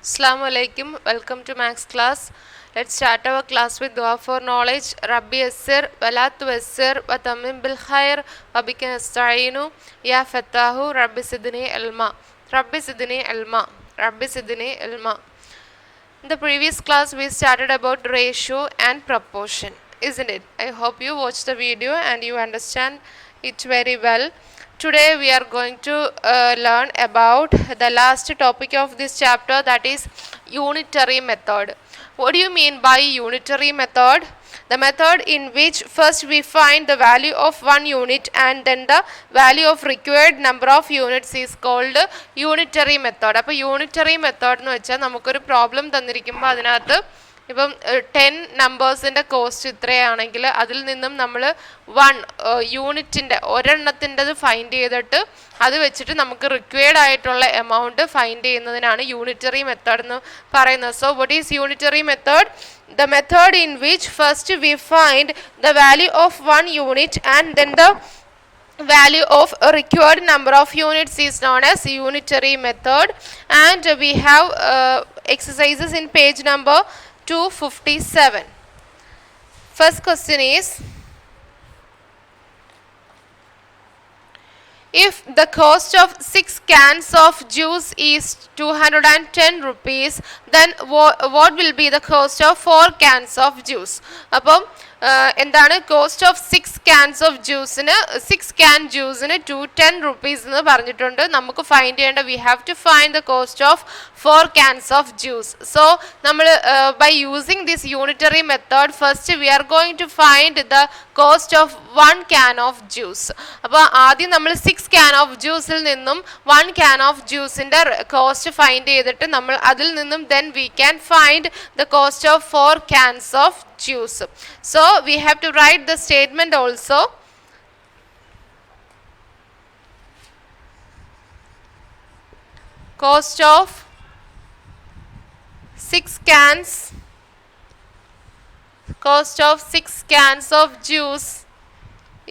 Assalamu alaikum. Welcome to Max class. Let's start our class with dua for knowledge. Rabbi yassir wala tuyassir wa tammim bil khair wa bika nasta'inu ya fatahu rabbi sidni ilma. Rabbi sidni ilma. Rabbi sidni ilma. In the previous class we started about ratio and proportion, isn't it? I hope you watched the video and you understand it very well. Today we are going to learn about the last topic of this chapter, that is unitary method. What do you mean by unitary method? The method in which first we find the value of one unit and then the value of required number of units is called unitary method. അപ്പോൾ unitary method എന്ന് വെച്ചാൽ നമുക്കൊരു problem തന്നിരിക്കുമ്പോൾ അതിനകത്ത് ഇപ്പം 10 നമ്പേഴ്സിൻ്റെ cost ഇത്രയാണെങ്കിൽ അതിൽ നിന്നും നമ്മൾ യൂണിറ്റിൻ്റെ ഒരെണ്ണത്തിൻ്റെത് ഫൈൻഡ് ചെയ്തിട്ട് അത് വെച്ചിട്ട് നമുക്ക് റിക്വയർഡ് ആയിട്ടുള്ള എമൗണ്ട് ഫൈൻഡ് ചെയ്യുന്നതിനാണ് യൂണിറ്ററി മെത്തേഡ് എന്ന് പറയുന്നത്. So what is unitary method? The method in which first we find the value of one unit and then the value of a required number of units is known as unitary method. And we have exercises in page number 257. First question is, if the cost of 6 cans of juice is 210 rupees, then what will be the cost of 4 cans of juice? അപ്പം എന്താണ് cost of 6 cans of ജ്യൂസിന് 6 can ജ്യൂസിന് 210 rupees എന്ന് പറഞ്ഞിട്ടുണ്ട്. നമുക്ക് find ചെയ്യേണ്ട, we have to find the cost of 4 cans of juice. So നമ്മൾ by using this unitary method first we are going to find the cost of 1 can of juice. അപ്പോൾ ആദ്യം നമ്മൾ 6 can of ജ്യൂസിൽ നിന്നും 1 can of ജ്യൂസിൻ്റെ cost find ചെയ്തിട്ട് നമ്മൾ അതിൽ നിന്നും then we can find the cost of 4 cans of juice. So we have to write the statement also. Cost of 6 cans of juice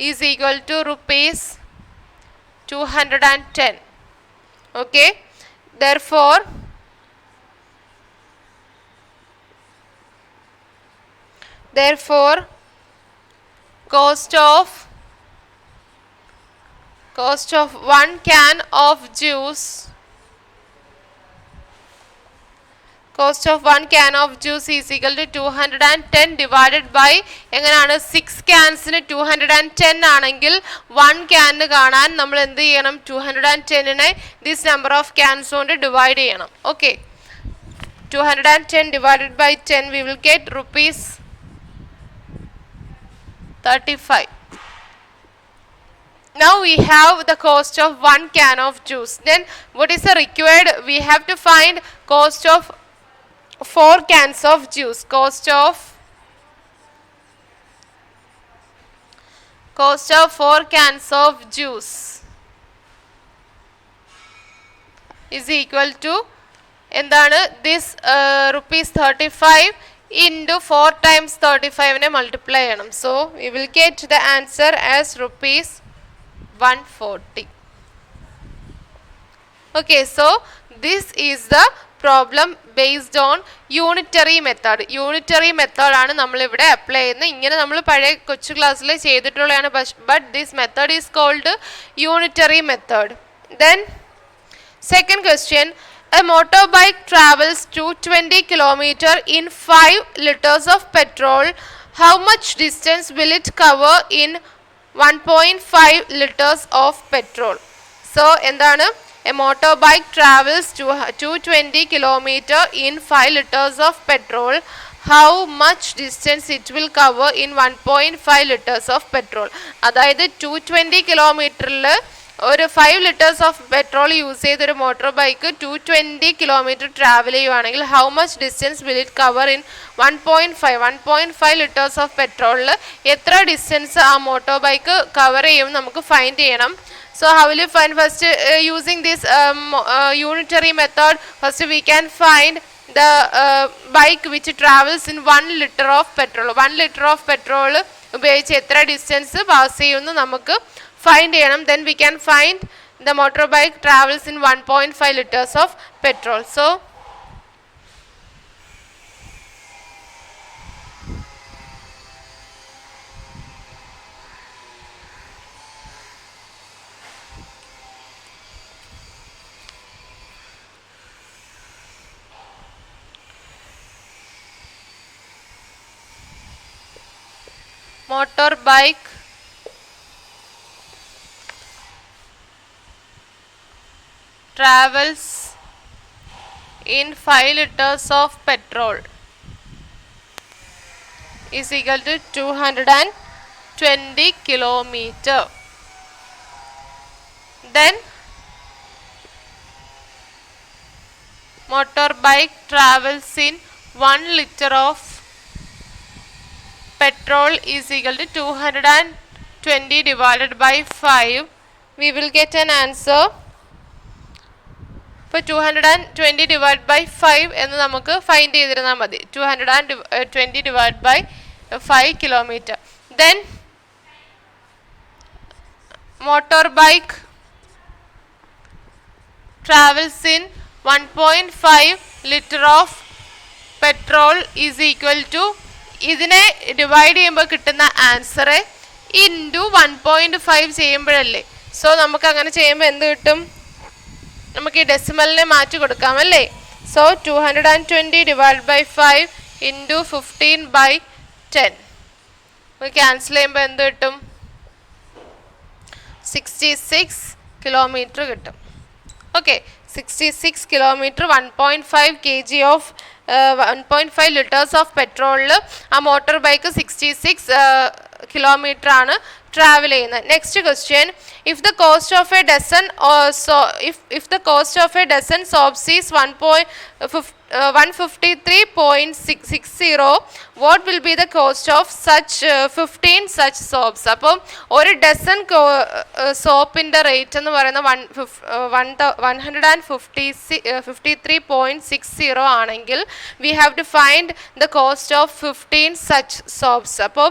is equal to rupees 210. Okay, therefore cost of 1 can of juice is equal to 210 divided by എങ്ങനെയാണ് 6 cansന് 210 ആണെങ്കിൽ 1 can കാണാൻ നമ്മൾ എന്ത് ചെയ്യണം? 210നെ this number of cans കൊണ്ട് divide ചെയ്യണം. Okay, 210 divided by 10 we will get rupees 35. Now we have the cost of 1 can of juice. Then what is the required? We have to find cost of 4 cans of juice. Cost of 4 cans of juice is equal to എന്താണ്? This rupees 35 into 4 times 35നെ multiply ചെയ്യണം. So we will get the answer as rupees 140. Okay, so this is the problem based on unitary method. Unitary മെത്തേഡാണ് നമ്മളിവിടെ apply ചെയ്യുന്നത്. ഇങ്ങനെ നമ്മൾ പഴയ കൊച്ചു ക്ലാസ്സിൽ ചെയ്തിട്ടുള്ളതാണ്. But this method is called unitary method. Then second question, a motorbike travels 220 km in 5 liters of petrol. How much distance will it cover in 1.5 liters of petrol? So എന്താണ്? A motorbike travels 220 km in 5 liters of petrol. How much distance it will cover in 1.5 liters of petrol? അതായത് 220 കിലോമീറ്ററിൽ ഒരു 5 liters of petrol use ചെയ്തൊരു motor bike 220 kilometre travel ചെയ്യുവാണെങ്കിൽ how much distance will it cover in 1.5 liters of പെട്രോളിൽ എത്ര distance ആ motor bike cover ചെയ്യും നമുക്ക് ഫൈൻഡ് ചെയ്യണം. So how will you find? First using this unitary method, first we can find the bike which travels in 1 liter of petrol. 1 liter of petrol ഉപയോഗിച്ച് എത്ര distance pass ചെയ്യുമെന്ന് നമുക്ക് find ചെയ്യണം. Then we can find the motorbike travels in 1.5 liters of petrol. So motorbike travels in 5 liters of petrol is equal to 220 kilometer. Then motorbike travels in 1 liter of petrol is equal to 220 divided by 5. We will get an answer. ഇപ്പോൾ 220 divided by 5 എന്ന് നമുക്ക് find ചെയ്തിരുന്നാൽ മതി. 220 divided by 5 kilometer. Then motorbike travels in 1.5 liter of petrol is equal to, ഇതിനെ divide ചെയ്യുമ്പോൾ കിട്ടുന്ന answer into 1.5 ചെയ്യുമ്പോഴല്ലേ. So നമുക്ക് അങ്ങനെ ചെയ്യുമ്പോൾ എന്ത് കിട്ടും? നമുക്ക് ഈ ഡെസിമലിനെ മാറ്റി കൊടുക്കാം അല്ലേ. So 220 divide by 5 into 15/10 cancel ചെയ്യുമ്പോൾ എന്ത് കിട്ടും? 66 കിലോമീറ്റർ കിട്ടും. Okay, 66 kilometre 1.5 kg of 1.5 litres of പെട്രോളിൽ ആ മോട്ടോർ ബൈക്ക് 66 കിലോമീറ്റർ ആണ് travel ചെയ്യുന്നത്. Next question, if the cost of a dozen if the cost of a dozen soaps is 153.60, what will be the cost of such 15 such soaps? അപ്പോൾ ഒരു dozen സോപ്പിൻ്റെ rate എന്ന് പറയുന്നത് 153.60 ആണെങ്കിൽ we have to find the cost of 15 such soaps. അപ്പോൾ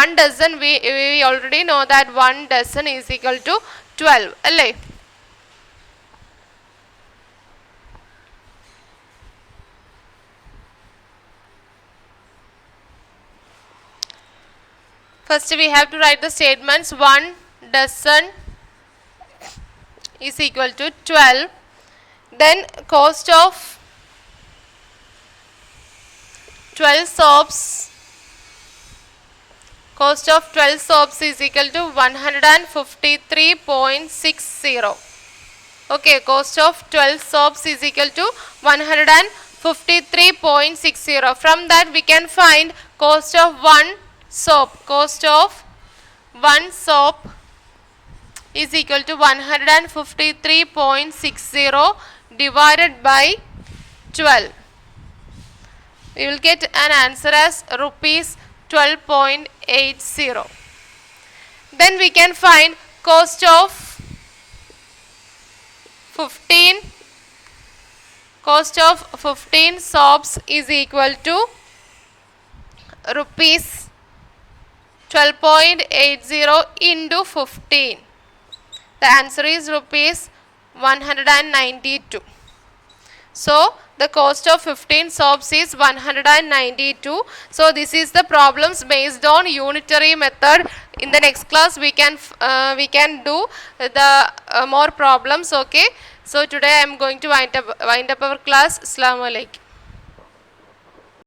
1 dozen we already know that 1 dozen is equal to 12 അല്ലേ. First we have to write the statements. 1 dozen is equal to 12. Then cost of 12 soaps, cost of 12 soaps is equal to 153.60. Okay, cost of 12 soaps is equal to 153.60. From that we can find cost of 1 soap. Cost of 1 soap is equal to 153.60 divided by 12. We will get an answer as rupees 12.80. Then we can find cost of 15 soaps is equal to rupees 12.80 into 15. The answer is rupees 192. So the cost of 15 soaps is 192. So this is the problems based on unitary method. In the next class we can do the more problems. Okay, so today I am going to wind up our class. Assalamu alaikum.